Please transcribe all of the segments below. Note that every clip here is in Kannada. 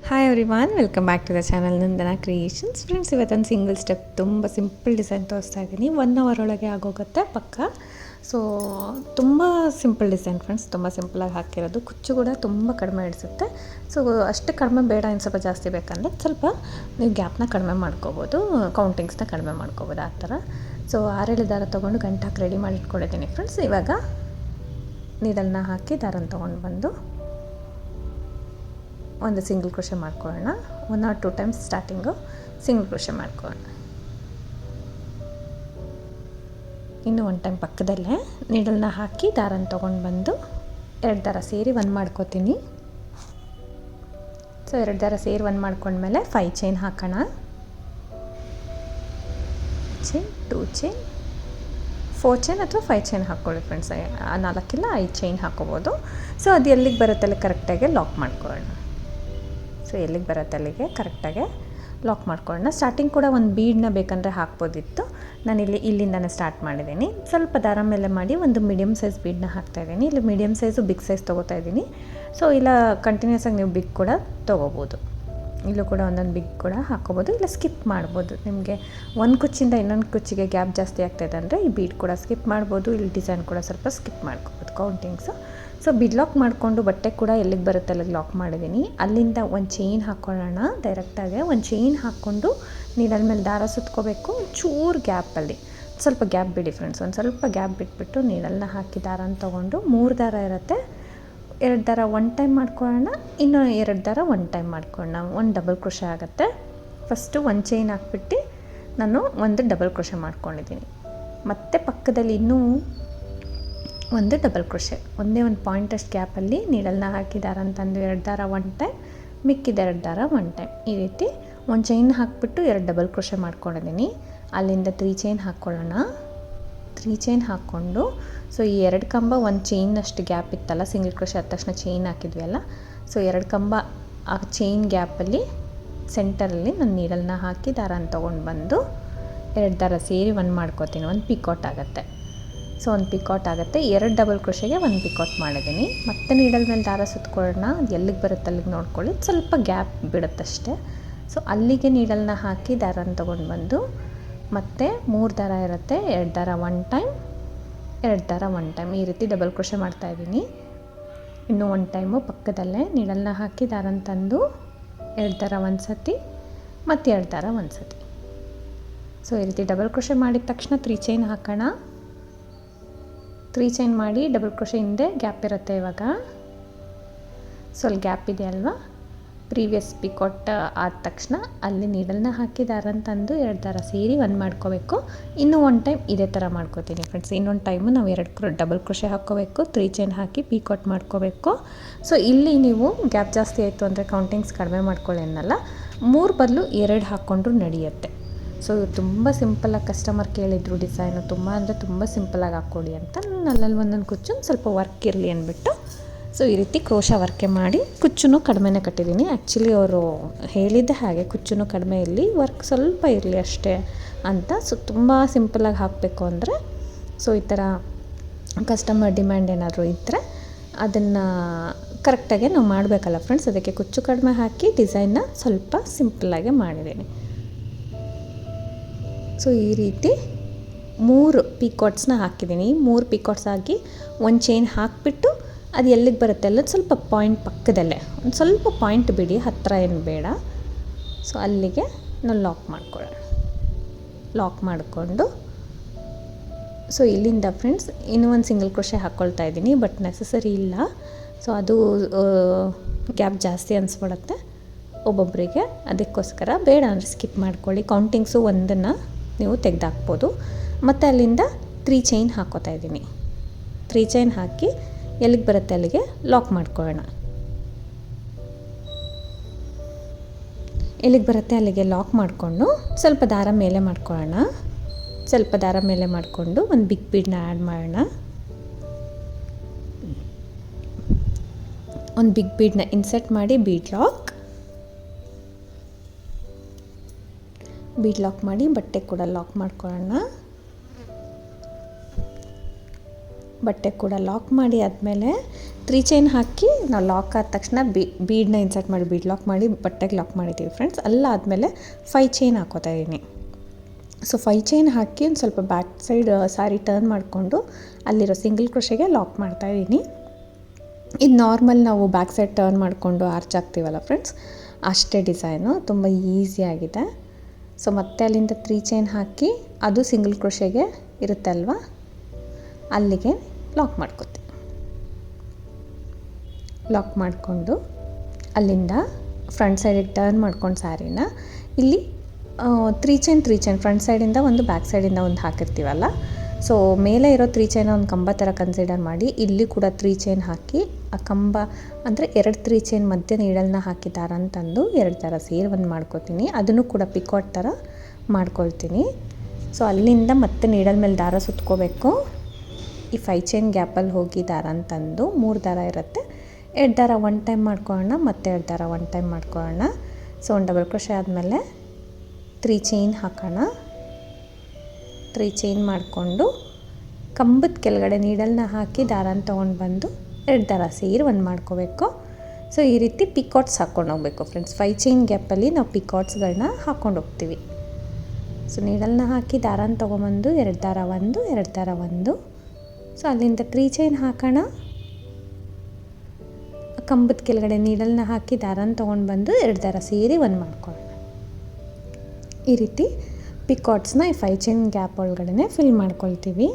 Hi everyone, welcome back to the channel Nandana creations. Friends, ಇವತ್ತೊಂದು ಸಿಂಗಲ್ ಸ್ಟೆಪ್ ತುಂಬ ಸಿಂಪಲ್ ಡಿಸೈನ್ ತೋರಿಸ್ತಾ ಇದ್ದೀನಿ. 1 ಅವರ್ ಒಳಗೆ ಆಗೋಗುತ್ತೆ ಪಕ್ಕ. ಸೊ ತುಂಬ ಸಿಂಪಲ್ ಡಿಸೈನ್ ಫ್ರೆಂಡ್ಸ್, ತುಂಬ ಸಿಂಪಲಾಗಿ ಹಾಕಿರೋದು. ಕುಚ್ಚು ಕೂಡ ತುಂಬ ಕಡಿಮೆ ಇಡಿಸುತ್ತೆ. ಸೊ ಅಷ್ಟು ಕಡಿಮೆ ಬೇಡ, ಇನ್ನು ಸ್ವಲ್ಪ ಜಾಸ್ತಿ ಬೇಕಂದರೆ ಸ್ವಲ್ಪ ನೀವು ಗ್ಯಾಪ್ನ ಕಡಿಮೆ ಮಾಡ್ಕೋಬೋದು, ಕೌಂಟಿಂಗ್ಸ್ನ ಕಡಿಮೆ ಮಾಡ್ಕೋಬೋದು ಆ ಥರ. ಸೊ 6-7 ದಾರ ತೊಗೊಂಡು ಗಂಟು ಹಾಕಿ ರೆಡಿ ಮಾಡಿ ಇಟ್ಕೊಂಡಿದ್ದೀನಿ ಫ್ರೆಂಡ್ಸ್. ಇವಾಗ ನೀಡಲ್ನ ಹಾಕಿ ದಾರನ ತೊಗೊಂಡು ಬಂದು ಒಂದು ಸಿಂಗಲ್ ಕ್ರೋಶೆ ಮಾಡ್ಕೊಳ್ಳೋಣ. 1 or 2 times starting single crochet ಮಾಡ್ಕೊಳ್ಳೋಣ. ಇನ್ನು 1 ಟೈಮ್ ಪಕ್ಕದಲ್ಲೇ ನೀಡಲ್ನ ಹಾಕಿ ದಾರನ ತೊಗೊಂಡು ಬಂದು 2 ದಾರ ಸೇರಿ 1 ಮಾಡ್ಕೋತೀನಿ. ಸೊ 2 ದಾರ ಸೇರಿ 1 ಮಾಡ್ಕೊಂಡ್ಮೇಲೆ 5 ಚೈನ್ ಹಾಕೋಣ. ಚೈನ್, 2 ಚೈನ್, 4 ಚೈನ್ ಅಥವಾ 5 ಚೈನ್ ಹಾಕ್ಕೊಳ್ಳಿ ಫ್ರೆಂಡ್ಸ್. 4 ಇಲ್ಲ 5 ಚೈನ್ ಹಾಕೋಬೋದು. ಸೊ ಅದು ಎಲ್ಲಿಗೆ ಬರುತ್ತೆ ಅಲ್ಲಿ ಕರೆಕ್ಟಾಗಿ ಲಾಕ್ ಮಾಡ್ಕೊಳ್ಳೋಣ. ಸೊ ಎಲ್ಲಿಗೆ ಬರುತ್ತೆ ಅಲ್ಲಿಗೆ ಕರೆಕ್ಟಾಗಿ ಲಾಕ್ ಮಾಡ್ಕೊಳ್ಳೋಣ. ಸ್ಟಾರ್ಟಿಂಗ್ ಕೂಡ ಒಂದು ಬೀಡನ್ನ ಬೇಕಂದರೆ ಹಾಕ್ಬೋದಿತ್ತು. ನಾನಿಲ್ಲಿ ಇಲ್ಲಿಂದನೇ ಸ್ಟಾರ್ಟ್ ಮಾಡಿದ್ದೀನಿ. ಸ್ವಲ್ಪ ದಾರ ಮೇಲೆ ಮಾಡಿ ಒಂದು ಮೀಡಿಯಮ್ ಸೈಜ್ ಬೀಡನ್ನ ಹಾಕ್ತಾಯಿದ್ದೀನಿ. ಇಲ್ಲಿ ಮೀಡಿಯಮ್ ಸೈಜು ಬಿಗ್ ಸೈಜ್ ತೊಗೋತಾ ಇದ್ದೀನಿ. ಸೊ ಇಲ್ಲ ಕಂಟಿನ್ಯೂಸ್ ಆಗಿ ನೀವು ಬಿಗ್ ಕೂಡ ತೊಗೋಬೋದು. ಇಲ್ಲೂ ಕೂಡ ಒಂದೊಂದು ಬಿಗ್ ಕೂಡ ಹಾಕ್ಕೋಬೋದು, ಇಲ್ಲ ಸ್ಕಿಪ್ ಮಾಡ್ಬೋದು. ನಿಮಗೆ ಒಂದು ಕುಚ್ಚಿಂದ ಇನ್ನೊಂದು ಕುಚ್ಚಿಗೆ ಗ್ಯಾಪ್ ಜಾಸ್ತಿ ಆಗ್ತಾಯಿದೆ ಅಂದರೆ ಈ ಬೀಡ್ ಕೂಡ ಸ್ಕಿಪ್ ಮಾಡ್ಬೋದು. ಇಲ್ಲಿ ಡಿಸೈನ್ ಕೂಡ ಸ್ವಲ್ಪ ಸ್ಕಿಪ್ ಮಾಡ್ಕೋಬೋದು ಕೌಂಟಿಂಗ್ಸು. ಸೊ ಬಿಡ್ ಲಾಕ್ ಮಾಡಿಕೊಂಡು ಬಟ್ಟೆ ಕೂಡ ಎಲ್ಲಿಗೆ ಬರುತ್ತೆ ಅಲ್ಲಿಗೆ ಲಾಕ್ ಮಾಡಿದ್ದೀನಿ. ಅಲ್ಲಿಂದ ಒಂದು ಚೈನ್ ಹಾಕ್ಕೊಳ್ಳೋಣ. ಡೈರೆಕ್ಟಾಗಿ ಒಂದು ಚೈನ್ ಹಾಕ್ಕೊಂಡು ನೀಡಲ್ ಮೇಲೆ ದಾರ ಸುತ್ಕೋಬೇಕು. ಚೂರು ಗ್ಯಾಪಲ್ಲಿ ಸ್ವಲ್ಪ ಗ್ಯಾಪ್ ಬಿಡಿ ಫ್ರೆಂಡ್ಸ್, ಒಂದು ಸ್ವಲ್ಪ ಗ್ಯಾಪ್ ಬಿಟ್ಬಿಟ್ಟು ನೀಡಲ್ನ ಹಾಕಿ ದಾರನ ತೊಗೊಂಡು 3 ದಾರ ಇರುತ್ತೆ, 2 ದಾರ 1 ಟೈಮ್ ಮಾಡ್ಕೊಳ್ಳೋಣ, ಇನ್ನೂ 2 ದಾರ 1 ಟೈಮ್ ಮಾಡ್ಕೊಳ್ಳೋಣ. 1 ಡಬಲ್ ಕ್ರೋಶೆ ಆಗುತ್ತೆ. ಫಸ್ಟು 1 ಚೈನ್ ಹಾಕ್ಬಿಟ್ಟು ನಾನು 1 ಡಬಲ್ ಕ್ರೋಶೆ ಮಾಡ್ಕೊಂಡಿದ್ದೀನಿ. ಮತ್ತು ಪಕ್ಕದಲ್ಲಿ ಇನ್ನೂ 1 ಡಬಲ್ ಕ್ರೋಶೆ, ಒಂದೇ ಒಂದು ಪಾಯಿಂಟಷ್ಟು ಗ್ಯಾಪಲ್ಲಿ ನೀಡಲ್ನ ಹಾಕಿ ದಾರನ ತಂದು 2 ದಾರ 1 ಟೈಮ್, ಮಿಕ್ಕಿದ 2 ದಾರ 1 ಟೈಮ್. ಈ ರೀತಿ 1 ಚೈನ್ ಹಾಕಿಬಿಟ್ಟು 2 ಡಬಲ್ ಕ್ರೋಶೆ ಮಾಡ್ಕೊಂಡಿದ್ದೀನಿ. ಅಲ್ಲಿಂದ 3 ಚೈನ್ ಹಾಕ್ಕೊಳ್ಳೋಣ. 3 ಚೈನ್ ಹಾಕ್ಕೊಂಡು ಸೊ ಈ 2 ಕಂಬ 1 ಚೈನಷ್ಟು ಗ್ಯಾಪ್ ಇತ್ತಲ್ಲ, ಸಿಂಗಲ್ ಕ್ರೋಶೆ ಆದ ತಕ್ಷಣ ಚೈನ್ ಹಾಕಿದ್ವಿ ಅಲ್ಲ. ಸೊ 2 ಕಂಬ ಆ ಚೈನ್ ಗ್ಯಾಪಲ್ಲಿ ಸೆಂಟರಲ್ಲಿ ನಾನು ನೀಡಲ್ನ ಹಾಕಿ ದಾರನ ತೊಗೊಂಡು ಬಂದು 2 ದಾರ ಸೇರಿ 1 ಮಾಡ್ಕೋತೀನಿ. 1 ಪಿಕಾಟ್ ಆಗುತ್ತೆ. ಸೊ 1 ಪಿಕಾಟ್ ಆಗುತ್ತೆ. 2 ಡಬಲ್ ಕ್ರೋಶೆಗೆ 1 ಪಿಕಾಟ್ ಮಾಡಿದ್ದೀನಿ. ಮತ್ತೆ ನೀಡಲ್ ಮೇಲೆ ದಾರ ಸುತ್ಕೊಳ್ಳೋಣ. ಅದು ಎಲ್ಲಿಗೆ ಬರುತ್ತೆ ಅಲ್ಲಿಗೆ ನೋಡ್ಕೊಳ್ಳಿ, ಸ್ವಲ್ಪ ಗ್ಯಾಪ್ ಬಿಡುತ್ತಷ್ಟೇ. ಸೊ ಅಲ್ಲಿಗೆ ನೀಡಲ್ನ ಹಾಕಿ ದಾರನ ತೊಗೊಂಡು ಬಂದು ಮತ್ತು 3 ದಾರ ಇರುತ್ತೆ, 2 ದಾರ 1 ಟೈಮ್, 2 ದಾರ 1 ಟೈಮ್, ಈ ರೀತಿ ಡಬಲ್ ಕ್ರೋಶೆ ಮಾಡ್ತಾಯಿದ್ದೀನಿ. ಇನ್ನೂ 1 ಟೈಮು ಪಕ್ಕದಲ್ಲೇ ನೀಡಲ್ನ ಹಾಕಿ ದಾರನ ತಂದು 2 ದಾರ 1 ಸತಿ ಮತ್ತು 2 ದಾರ 1 ಸತಿ. ಸೊ ಈ ರೀತಿ ಡಬಲ್ ಕ್ರೋಶೆ ಮಾಡಿದ ತಕ್ಷಣ 3 ಚೈನ್ ಹಾಕೋಣ. 3 ಚೈನ್ ಮಾಡಿ ಡಬಲ್ ಕ್ರೋಶೆ ಹಿಂದೆ ಗ್ಯಾಪ್ ಇರುತ್ತೆ. ಇವಾಗ ಸ್ವಲ್ಪ ಗ್ಯಾಪ್ ಇದೆ ಅಲ್ವಾ, ಪ್ರೀವಿಯಸ್ ಪಿಕಾಟ್ ಆದ ತಕ್ಷಣ ಅಲ್ಲಿ ನೀಡಲ್ನ ಹಾಕಿ ದಾರನ ತಂದು 2 ದಾರ ಸೇರಿ 1 ಮಾಡ್ಕೋಬೇಕು. ಇನ್ನೂ 1 ಟೈಮ್ ಇದೇ ಥರ ಮಾಡ್ಕೋತೀನಿ ಫ್ರೆಂಡ್ಸ್. ಇನ್ನೊಂದು ಟೈಮು ನಾವು 2 ಡಬಲ್ ಕ್ರೋಶೆ ಹಾಕ್ಕೋಬೇಕು, 3 ಚೈನ್ ಹಾಕಿ ಪಿಕಾಟ್ ಮಾಡ್ಕೋಬೇಕು. ಸೊ ಇಲ್ಲಿ ನೀವು ಗ್ಯಾಪ್ ಜಾಸ್ತಿ ಆಯಿತು ಅಂದರೆ ಕೌಂಟಿಂಗ್ಸ್ ಕಡಿಮೆ ಮಾಡ್ಕೊಳ್ಳಿ ಅನ್ನಲ್ಲ, 3 ಬದಲು 2 ಹಾಕ್ಕೊಂಡ್ರೂ ನಡೆಯುತ್ತೆ. ಸೊ ತುಂಬ ಸಿಂಪಲಾಗಿ ಕಸ್ಟಮರ್ ಕೇಳಿದ್ರು ಡಿಸೈನು, ತುಂಬ ಅಂದರೆ ತುಂಬ ಸಿಂಪಲಾಗಿ ಹಾಕ್ಕೊಡಿ ಅಂತ. ನಾನು ಅಲ್ಲಲ್ಲಿ ಒಂದೊಂದು ಕುಚ್ಚು ಸ್ವಲ್ಪ ವರ್ಕ್ ಇರಲಿ ಅಂದ್ಬಿಟ್ಟು ಸೊ ಈ ರೀತಿ ಕ್ರೋಶ ವರ್ಕೆ ಮಾಡಿ ಕುಚ್ಚು ಕಡಿಮೆನೇ ಕಟ್ಟಿದ್ದೀನಿ. ಆ್ಯಕ್ಚುಲಿ ಅವರು ಹೇಳಿದ್ದೆ ಹಾಗೆ, ಕುಚ್ಚು ಕಡಿಮೆ ಇರಲಿ, ವರ್ಕ್ ಸ್ವಲ್ಪ ಇರಲಿ ಅಷ್ಟೇ ಅಂತ. ಸೊ ತುಂಬ ಸಿಂಪಲಾಗಿ ಹಾಕಬೇಕು ಅಂದರೆ ಸೊ ಈ ಥರ ಕಸ್ಟಮರ್ ಡಿಮ್ಯಾಂಡ್ ಏನಾದರೂ ಇದ್ದರೆ ಅದನ್ನು ಕರೆಕ್ಟಾಗೆ ನಾವು ಮಾಡಬೇಕಲ್ಲ ಫ್ರೆಂಡ್ಸ್. ಅದಕ್ಕೆ ಕುಚ್ಚು ಕಡಿಮೆ ಹಾಕಿ ಡಿಸೈನ್ನ ಸ್ವಲ್ಪ ಸಿಂಪಲ್ಲಾಗೆ ಮಾಡಿದ್ದೀನಿ. ಸೊ ಈ ರೀತಿ 3 ಪಿಕಾಟ್ಸ್ನ ಹಾಕಿದ್ದೀನಿ. 3 ಪಿಕಾಟ್ಸ್ ಹಾಕಿ 1 ಚೈನ್ ಹಾಕಿಬಿಟ್ಟು ಅದು ಎಲ್ಲಿಗೆ ಬರುತ್ತೆ ಅಲ್ಲ ಸ್ವಲ್ಪ ಪಾಯಿಂಟ್ ಪಕ್ಕದಲ್ಲೇ ಒಂದು ಸ್ವಲ್ಪ ಪಾಯಿಂಟ್ ಬಿಡಿ, ಹತ್ತಿರ ಏನು ಬೇಡ. ಸೊ ಅಲ್ಲಿಗೆ ನಾವು ಲಾಕ್ ಮಾಡ್ಕೊಳ್ಳೋಣ. ಲಾಕ್ ಮಾಡಿಕೊಂಡು ಸೊ ಇಲ್ಲಿಂದ ಫ್ರೆಂಡ್ಸ್ ಇನ್ನೂ ಒಂದು ಸಿಂಗಲ್ ಕ್ರೋಶೆ ಹಾಕ್ಕೊಳ್ತಾ ಇದ್ದೀನಿ, ಬಟ್ ನೆಸಸರಿ ಇಲ್ಲ. ಸೊ ಅದು ಗ್ಯಾಪ್ ಜಾಸ್ತಿ ಅನಿಸ್ಬಿಡುತ್ತೆ ಒಬ್ಬೊಬ್ಬರಿಗೆ, ಅದಕ್ಕೋಸ್ಕರ ಬೇಡ ಅಂದರೆ ಸ್ಕಿಪ್ ಮಾಡ್ಕೊಳ್ಳಿ. ಕೌಂಟಿಂಗ್ಸು 1 ನೀವು ತೆಗೆದಾಕ್ಬೋದು. ಮತ್ತು ಅಲ್ಲಿಂದ 3 ಚೈನ್ ಹಾಕ್ಕೋತಾ ಇದ್ದೀನಿ. 3 ಚೈನ್ ಹಾಕಿ ಎಲ್ಲಿಗೆ ಬರುತ್ತೆ ಅಲ್ಲಿಗೆ ಲಾಕ್ ಮಾಡ್ಕೊಳ್ಳೋಣ. ಎಲ್ಲಿಗೆ ಬರುತ್ತೆ ಅಲ್ಲಿಗೆ ಲಾಕ್ ಮಾಡಿಕೊಂಡು ಸ್ವಲ್ಪ ದಾರ ಮೇಲೆ ಮಾಡ್ಕೊಳ್ಳೋಣ. ಸ್ವಲ್ಪ ದಾರ ಮೇಲೆ ಮಾಡಿಕೊಂಡು ಒಂದು ಬಿಗ್ ಬೀಡನ್ನ ಆ್ಯಡ್ ಮಾಡೋಣ. ಒಂದು ಬಿಗ್ ಬೀಡನ್ನ ಇನ್ಸರ್ಟ್ ಮಾಡಿ ಬೀಡ್ ಲಾಕ್ ಮಾಡಿ ಬಟ್ಟೆ ಕೂಡ ಲಾಕ್ ಮಾಡ್ಕೊಳ್ಳೋಣ. ಬಟ್ಟೆ ಕೂಡ ಲಾಕ್ ಮಾಡಿ ಆದಮೇಲೆ 3 ಚೈನ್ ಹಾಕಿ ನಾವು ಲಾಕ್ ಆದ ತಕ್ಷಣ ಬೀಡನ್ನ ಇನ್ಸರ್ಟ್ ಮಾಡಿ ಬೀಡ್ ಲಾಕ್ ಮಾಡಿ ಬಟ್ಟೆಗೆ ಲಾಕ್ ಮಾಡಿದ್ದೀವಿ ಫ್ರೆಂಡ್ಸ್. ಅಲ್ಲಾದಮೇಲೆ 5 ಚೈನ್ ಹಾಕೋತಾ ಇದ್ದೀನಿ. ಸೊ 5 ಚೈನ್ ಹಾಕಿ ಒಂದು ಸ್ವಲ್ಪ ಬ್ಯಾಕ್ ಸೈಡ್ ಸಾರಿ ಟರ್ನ್ ಮಾಡಿಕೊಂಡು ಅಲ್ಲಿರೋ ಸಿಂಗಲ್ ಕ್ರೋಶೆಗೆ ಲಾಕ್ ಮಾಡ್ತಾಯಿದ್ದೀನಿ. ಇದು ನಾರ್ಮಲ್ ನಾವು ಬ್ಯಾಕ್ ಸೈಡ್ ಟರ್ನ್ ಮಾಡಿಕೊಂಡು ಆರ್ಚ್ ಆಗ್ತೀವಲ್ಲ ಫ್ರೆಂಡ್ಸ್, ಅಷ್ಟೇ ಡಿಸೈನು, ತುಂಬ ಈಸಿಯಾಗಿದೆ. ಸೊ ಮತ್ತೆ ಅಲ್ಲಿಂದ 3 ಚೈನ್ ಹಾಕಿ ಅದು ಸಿಂಗಲ್ ಕ್ರೋಶೆಗೆ ಇರುತ್ತೆ ಅಲ್ವಾ, ಅಲ್ಲಿಗೆ ಲಾಕ್ ಮಾಡ್ಕೊತೀವಿ. ಲಾಕ್ ಮಾಡಿಕೊಂಡು ಅಲ್ಲಿಂದ ಫ್ರಂಟ್ ಸೈಡಿಗೆ ಟರ್ನ್ ಮಾಡ್ಕೊಂಡು ಸ್ಯಾರಿನ ಇಲ್ಲಿ 3 ಚೈನ್ ಫ್ರಂಟ್ ಸೈಡಿಂದ ಒಂದು ಬ್ಯಾಕ್ ಸೈಡಿಂದ ಒಂದು ಹಾಕಿರ್ತೀವಲ್ಲ, ಸೊ ಮೇಲೆ ಇರೋ 3 ಚೈನ ಒಂದು ಕಂಬ ಥರ ಕನ್ಸಿಡರ್ ಮಾಡಿ ಇಲ್ಲಿ ಕೂಡ 3 ಚೈನ್ ಹಾಕಿ ಆ ಕಂಬ ಅಂದರೆ 2 3 ಚೈನ್ ಮಧ್ಯೆ ನೀಡಲ್ನ ಹಾಕಿದಾರ ಅಂತಂದು 2 ಥರ ಸೇರಿ ಒಂದು ಮಾಡ್ಕೊತೀನಿ. ಅದನ್ನು ಕೂಡ ಪಿಕಾಟ್ ಥರ ಮಾಡ್ಕೊಳ್ತೀನಿ. ಸೊ ಅಲ್ಲಿಂದ ಮತ್ತೆ ನೀಡಲ್ ಮೇಲೆ ದಾರ ಸುತ್ಕೋಬೇಕು. ಈ 5 ಚೈನ್ ಗ್ಯಾಪಲ್ಲಿ ಹೋಗಿ ದಾರ ಅಂತಂದು 3 ದಾರ ಇರುತ್ತೆ, 2 ದಾರ 1 ಟೈಮ್ ಮಾಡ್ಕೊಳ್ಳೋಣ, ಮತ್ತೆ 2 ದಾರ 1 ಟೈಮ್ ಮಾಡ್ಕೊಳ್ಳೋಣ. ಸೊ ಒಂದು ಡಬಲ್ ಕ್ರೋಶೆ ಆದಮೇಲೆ 3 ಚೈನ್ ಹಾಕೋಣ. 3 ಚೈನ್ ಮಾಡಿಕೊಂಡು ಕಂಬದ ಕೆಳಗಡೆ ನೀಡಲ್ನ ಹಾಕಿ ದಾರನ ತೊಗೊಂಡು ಬಂದು 2 ದಾರ ಸೇರಿ ಒಂದು ಮಾಡ್ಕೋಬೇಕು. ಸೊ ಈ ರೀತಿ ಪಿಕಾಟ್ಸ್ ಹಾಕ್ಕೊಂಡು ಹೋಗಬೇಕು ಫ್ರೆಂಡ್ಸ್. 5 ಚೈನ್ ಗ್ಯಾಪಲ್ಲಿ ನಾವು ಪಿಕಾಟ್ಸ್ಗಳನ್ನ ಹಾಕ್ಕೊಂಡು ಹೋಗ್ತೀವಿ. ಸೊ ನೀಡಲ್ನ ಹಾಕಿ ದಾರನ ತೊಗೊಂಬಂದು 2 ದಾರ 1 2 ದಾರ 1. ಸೊ ಅಲ್ಲಿಂದ 3 ಚೈನ್ ಹಾಕೋಣ, ಕಂಬದ ಕೆಳಗಡೆ ನೀಡಲ್ನ ಹಾಕಿ ದಾರನ ತೊಗೊಂಡು ಬಂದು 2 ದಾರ ಸೇರಿ ಒಂದು ಮಾಡ್ಕೊಳ್ಳೋಣ. ಈ ರೀತಿ ಪಿಕಾಟ್ಸ್ನ ಈ 5 ಚೈನ್ ಗ್ಯಾಪ್ ಒಳಗಡೆ ಫಿಲ್ ಮಾಡ್ಕೊಳ್ತೀವಿ.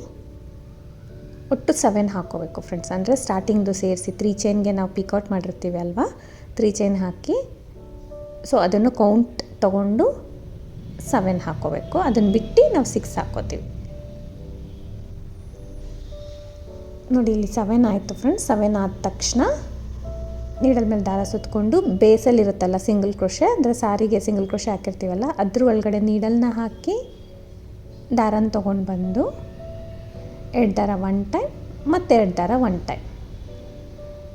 ಒಟ್ಟು 7 ಹಾಕ್ಕೋಬೇಕು ಫ್ರೆಂಡ್ಸ್. ಅಂದರೆ ಸ್ಟಾರ್ಟಿಂಗ್ದು ಸೇರಿಸಿ 3 ಚೈನ್ಗೆ ನಾವು ಪಿಕಾಟ್ ಮಾಡಿರ್ತೀವಿ ಅಲ್ವಾ, 3 ಚೈನ್ ಹಾಕಿ ಸೊ ಅದನ್ನು ಕೌಂಟ್ ತೊಗೊಂಡು 7 ಹಾಕ್ಕೋಬೇಕು. ಅದನ್ನು ಬಿಟ್ಟು ನಾವು 6 ಹಾಕ್ಕೋತೀವಿ. ನೋಡಿ ಇಲ್ಲಿ 7 ಆಯಿತು ಫ್ರೆಂಡ್ಸ್. 7 ಆದ ತಕ್ಷಣ ನೀಡಲ್ ಮೇಲೆ ದಾರ ಸುತ್ತಕೊಂಡು ಬೇಸಲ್ಲಿರುತ್ತಲ್ಲ ಸಿಂಗಲ್ ಕ್ರೋಶೆ, ಅಂದರೆ ಸಾರಿಗೆ ಸಿಂಗಲ್ ಕ್ರೋಶೆ ಹಾಕಿರ್ತೀವಲ್ಲ ಅದ್ರ ಒಳಗಡೆ ನೀಡಲ್ನ ಹಾಕಿ ದಾರನ ತೊಗೊಂಡು ಬಂದು 2 ದಾರ 1 ಟೈಮ್ ಮತ್ತು 2 ದಾರ 1 ಟೈಮ್.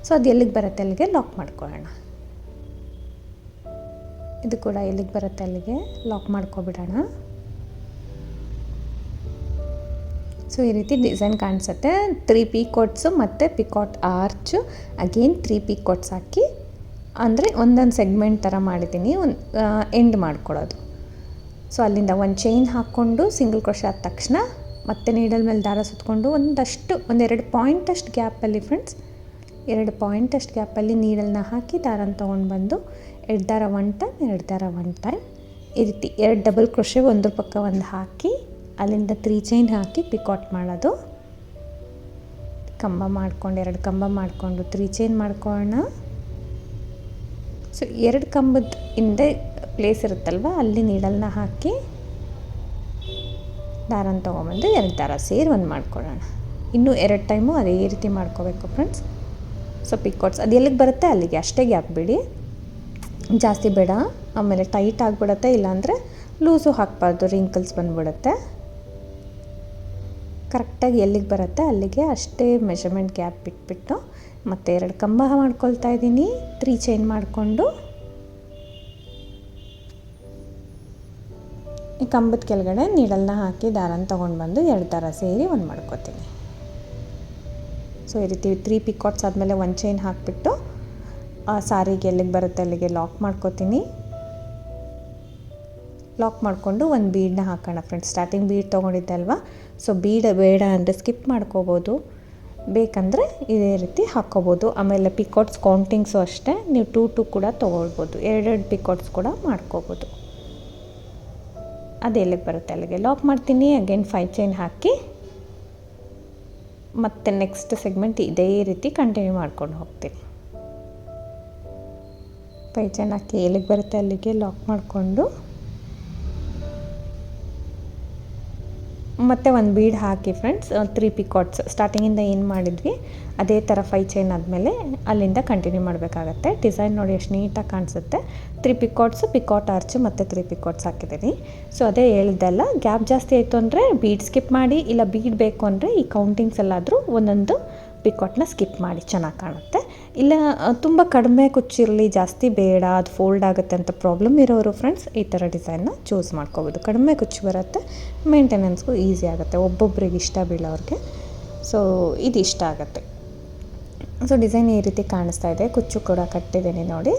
ಸೊ ಅದು ಎಲ್ಲಿಗೆ ಬರುತ್ತೆ ಅಲ್ಲಿಗೆ ಲಾಕ್ ಮಾಡ್ಕೊಳ್ಳೋಣ. ಇದು ಕೂಡ ಎಲ್ಲಿಗೆ ಬರುತ್ತೆ ಅಲ್ಲಿಗೆ ಲಾಕ್ ಮಾಡ್ಕೊಬಿಡೋಣ. ಸೊ ಈ ರೀತಿ ಡಿಸೈನ್ ಕಾಣಿಸುತ್ತೆ. 3 ಪಿಕಾಟ್ಸು ಮತ್ತು ಪಿಕಾಟ್ ಆರ್ಚು ಅಗೇನ್ 3 ಪಿಕಾಟ್ಸ್ ಹಾಕಿ ಅಂದರೆ ಒಂದೊಂದು ಸೆಗ್ಮೆಂಟ್ ಥರ ಮಾಡಿದ್ದೀನಿ, ಒಂದು ಎಂಡ್ ಮಾಡ್ಕೊಳ್ಳೋದು. ಸೊ ಅಲ್ಲಿಂದ 1 ಚೈನ್ ಹಾಕ್ಕೊಂಡು ಸಿಂಗಲ್ ಕ್ರೋಶೆ ಆದ ತಕ್ಷಣ ಮತ್ತೆ ನೀಡಲ್ ಮೇಲೆ ದಾರ ಸುತ್ತಕೊಂಡು ಒಂದೆರಡು ಪಾಯಿಂಟಷ್ಟು ಗ್ಯಾಪಲ್ಲಿ ಫ್ರೆಂಡ್ಸ್, 2 ಪಾಯಿಂಟಷ್ಟು ಗ್ಯಾಪಲ್ಲಿ ನೀಡಲ್ನ ಹಾಕಿ ದಾರನ ತೊಗೊಂಡು ಬಂದು 2 ದಾರ 1 ಟೈಮ್ 2 ದಾರ 1 ಟೈಮ್ ಈ ರೀತಿ 2 ಡಬಲ್ ಕ್ರೋಶೆ ಒಂದ್ರ ಪಕ್ಕ ಒಂದು ಹಾಕಿ ಅಲ್ಲಿಂದ 3 ಚೈನ್ ಹಾಕಿ ಪಿಕಾಟ್ ಮಾಡೋದು. ಕಂಬ ಮಾಡ್ಕೊಂಡು 2 ಕಂಬ ಮಾಡಿಕೊಂಡು 3 ಚೈನ್ ಮಾಡ್ಕೊಳ್ಳೋಣ. ಸೊ 2 ಕಂಬದ ಹಿಂದೆ ಪ್ಲೇಸ್ ಇರುತ್ತಲ್ವ ಅಲ್ಲಿ ನೀಡಲ್ನ ಹಾಕಿ ದಾರನ ತೊಗೊಂಬಂದು 2 ದಾರ ಸೇರಿ ಒಂದು ಮಾಡ್ಕೊಳ್ಳೋಣ. ಇನ್ನೂ 2 ಟೈಮು ಅದೇ ರೀತಿ ಮಾಡ್ಕೋಬೇಕು ಫ್ರೆಂಡ್ಸ್. ಸೊ ಪಿಕಾಟ್ಸ್ ಅದು ಎಲ್ಲಿಗೆ ಬರುತ್ತೆ ಅಲ್ಲಿಗೆ ಅಷ್ಟೇ ಗ್ಯಾಪ್ ಬಿಡಿ, ಜಾಸ್ತಿ ಬೇಡ, ಆಮೇಲೆ ಟೈಟ್ ಆಗಿಬಿಡುತ್ತೆ, ಇಲ್ಲಾಂದರೆ ಲೂಸು ಹಾಕಬಾರ್ದು, ರಿಂಕಲ್ಸ್ ಬಂದುಬಿಡುತ್ತೆ. ಕರೆಕ್ಟಾಗಿ ಎಲ್ಲಿಗೆ ಬರುತ್ತೆ ಅಲ್ಲಿಗೆ ಅಷ್ಟೇ ಮೆಷರ್ಮೆಂಟ್ ಗ್ಯಾಪ್ ಬಿಟ್ಬಿಟ್ಟು ಮತ್ತೆ 2 ಕಂಬ ಮಾಡ್ಕೊಳ್ತಾ ಇದ್ದೀನಿ. 3 ಚೈನ್ ಮಾಡಿಕೊಂಡು ಈ ಕಂಬದ ಕೆಳಗಡೆ ನೀಡಲ್ನ ಹಾಕಿ ದಾರನ ತೊಗೊಂಡು ಬಂದು 2 ದಾರ ಸೇರಿ ಒಂದು ಮಾಡ್ಕೊತೀನಿ. ಸೊ ಈ ರೀತಿ 3 ಪಿಕಾಟ್ಸ್ ಆದಮೇಲೆ 1 ಚೈನ್ ಹಾಕಿಬಿಟ್ಟು ಸಾರಿಗೆ ಎಲ್ಲಿಗೆ ಬರುತ್ತೆ ಅಲ್ಲಿಗೆ ಲಾಕ್ ಮಾಡ್ಕೊತೀನಿ. ಲಾಕ್ ಮಾಡಿಕೊಂಡು ಒಂದು ಬೀಡನ್ನ ಹಾಕೋಣ ಫ್ರೆಂಡ್ಸ್. ಸ್ಟಾರ್ಟಿಂಗ್ ಬೀಡ್ ತೊಗೊಂಡಿದ್ದೆ ಅಲ್ವಾ, ಸೊ ಬೀಡ್ ಬೇಡ ಅಂದರೆ ಸ್ಕಿಪ್ ಮಾಡ್ಕೋಬೋದು, ಬೇಕಂದರೆ ಇದೇ ರೀತಿ ಹಾಕ್ಕೋಬೋದು. ಆಮೇಲೆ ಪಿಕಾಟ್ಸ್ ಕೌಂಟಿಂಗ್ಸು ಅಷ್ಟೇ, ನೀವು 2 ಕೂಡ ತೊಗೊಳ್ಬೋದು, 2 ಪಿಕಾಟ್ಸ್ ಕೂಡ ಮಾಡ್ಕೋಬೋದು. ಅದು ಎಲ್ಲಿಗೆ ಬರುತ್ತೆ ಅಲ್ಲಿಗೆ ಲಾಕ್ ಮಾಡ್ತೀನಿ. ಅಗೇನ್ 5 ಚೈನ್ ಹಾಕಿ ಮತ್ತು ನೆಕ್ಸ್ಟ್ ಸೆಗ್ಮೆಂಟ್ ಇದೇ ರೀತಿ ಕಂಟಿನ್ಯೂ ಮಾಡ್ಕೊಂಡು ಹೋಗ್ತೀನಿ. 5 ಚೈನ್ ಹಾಕಿ ಎಲ್ಲಿಗೆ ಬರುತ್ತೆ ಅಲ್ಲಿಗೆ ಲಾಕ್ ಮಾಡಿಕೊಂಡು ಮತ್ತು ಒಂದು ಬೀಡ್ ಹಾಕಿ ಫ್ರೆಂಡ್ಸ್. 3 ಪಿಕಾಟ್ಸ್ ಸ್ಟಾರ್ಟಿಂಗಿಂದ ಏನು ಮಾಡಿದ್ವಿ ಅದೇ ಥರ 5 ಚೈನ್ ಆದಮೇಲೆ ಅಲ್ಲಿಂದ ಕಂಟಿನ್ಯೂ ಮಾಡಬೇಕಾಗತ್ತೆ. ಡಿಸೈನ್ ನೋಡಿ ಎಷ್ಟು ನೀಟಾಗಿ ಕಾಣಿಸುತ್ತೆ. 3 ಪಿಕಾಟ್ಸು, ಪಿಕಾಟ್ ಆರ್ಚು ಮತ್ತು 3 ಪಿಕಾಟ್ಸ್ ಹಾಕಿದ್ದೀನಿ. ಸೊ ಅದೇ ಹೇಳ್ದಲ್ಲ, ಗ್ಯಾಪ್ ಜಾಸ್ತಿ ಆಯಿತು ಅಂದರೆ ಬೀಡ್ ಸ್ಕಿಪ್ ಮಾಡಿ, ಇಲ್ಲ ಬೀಡ್ ಬೇಕು ಅಂದರೆ ಈ ಕೌಂಟಿಂಗ್ಸ್ ಎಲ್ಲಾದರೂ ಒಂದೊಂದು ಪಿಕಾಟ್ನ ಸ್ಕಿಪ್ ಮಾಡಿ, ಚೆನ್ನಾಗಿ ಕಾಣುತ್ತೆ. ಇಲ್ಲ ತುಂಬ ಕಡಿಮೆ ಕುಚ್ಚಿರಲಿ, ಜಾಸ್ತಿ ಬೇಡ, ಅದು ಫೋಲ್ಡ್ ಆಗುತ್ತೆ ಅಂತ ಪ್ರಾಬ್ಲಮ್ ಇರೋರು ಫ್ರೆಂಡ್ಸ್ ಈ ಥರ ಡಿಸೈನ್ನ ಚೂಸ್ ಮಾಡ್ಕೋಬೋದು. ಕಡಿಮೆ ಕುಚ್ಚು ಬರುತ್ತೆ, ಮೇಂಟೆನೆನ್ಸ್ಗೂ ಈಸಿ ಆಗುತ್ತೆ, ಒಬ್ಬೊಬ್ರಿಗೆ ಇಷ್ಟ ಬೀಳೋರಿಗೆ. ಸೊ ಇದು ಇಷ್ಟ ಆಗುತ್ತೆ. ಸೊ ಡಿಸೈನ್ ಈ ರೀತಿ ಕಾಣಿಸ್ತಾ ಇದೆ. ಕುಚ್ಚು ಕೂಡ ಕಟ್ಟಿದ್ದೀನಿ ನೋಡಿ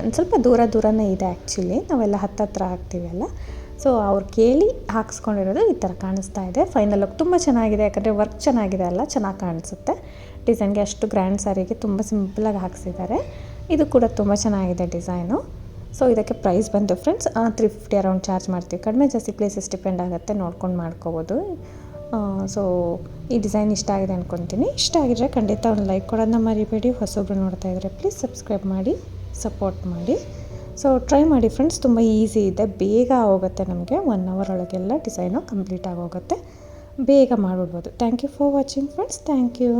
ಒಂದು ಸ್ವಲ್ಪ ದೂರನೇ ಇದೆ ಆ್ಯಕ್ಚುಲಿ, ನಾವೆಲ್ಲ ಹತ್ತತ್ರ ಹಾಕ್ತೀವಲ್ಲ. ಸೊ ಅವ್ರು ಕೇಳಿ ಹಾಕ್ಸ್ಕೊಂಡಿರೋದು ಈ ಥರ ಕಾಣಿಸ್ತಾ ಇದೆ. ಫೈನಲ್ ಲುಕ್ ತುಂಬ ಚೆನ್ನಾಗಿದೆ, ಯಾಕಂದರೆ ವರ್ಕ್ ಚೆನ್ನಾಗಿದೆ ಅಲ್ಲ, ಚೆನ್ನಾಗಿ ಕಾಣಿಸುತ್ತೆ. ಡಿಸೈನ್ಗೆ ಅಷ್ಟು ಗ್ರ್ಯಾಂಡ್ ಸ್ಯಾರಿಗೆ ತುಂಬ ಸಿಂಪಲಾಗಿ ಹಾಕ್ಸಿದ್ದಾರೆ. ಇದು ಕೂಡ ತುಂಬ ಚೆನ್ನಾಗಿದೆ ಡಿಸೈನು. ಸೊ ಇದಕ್ಕೆ ಪ್ರೈಸ್ ಬಂದು ಫ್ರೆಂಡ್ಸ್ 350 ಅರೌಂಡ್ ಚಾರ್ಜ್ ಮಾಡ್ತೀವಿ. ಕಡಿಮೆ ಜಾಸ್ತಿ ಪ್ಲೇಸಸ್ ಡಿಪೆಂಡ್ ಆಗುತ್ತೆ, ನೋಡ್ಕೊಂಡು ಮಾಡ್ಕೋಬೋದು. ಸೊ ಈ ಡಿಸೈನ್ ಇಷ್ಟ ಆಗಿದೆ ಅಂದ್ಕೊತೀನಿ. ಇಷ್ಟ ಆಗಿದ್ರೆ ಖಂಡಿತ ಒಂದು ಲೈಕ್ ಕೊಡೋದನ್ನ ಮರಿಬೇಡಿ. ಹೊಸೊಬ್ರು ನೋಡ್ತಾ ಇದ್ದರೆ ಪ್ಲೀಸ್ ಸಬ್ಸ್ಕ್ರೈಬ್ ಮಾಡಿ, ಸಪೋರ್ಟ್ ಮಾಡಿ. ಸೊ ಟ್ರೈ ಮಾಡಿ ಫ್ರೆಂಡ್ಸ್, ತುಂಬ ಈಸಿ ಇದೆ, ಬೇಗ ಆಗೋಗುತ್ತೆ. ನಮಗೆ 1 ಅವರ್ ಒಳಗೆಲ್ಲ ಡಿಸೈನು ಕಂಪ್ಲೀಟ್ ಆಗೋಗುತ್ತೆ, ಬೇಗ ಮಾಡಿಬಿಡ್ಬೋದು. Thank you for watching friends, thank you.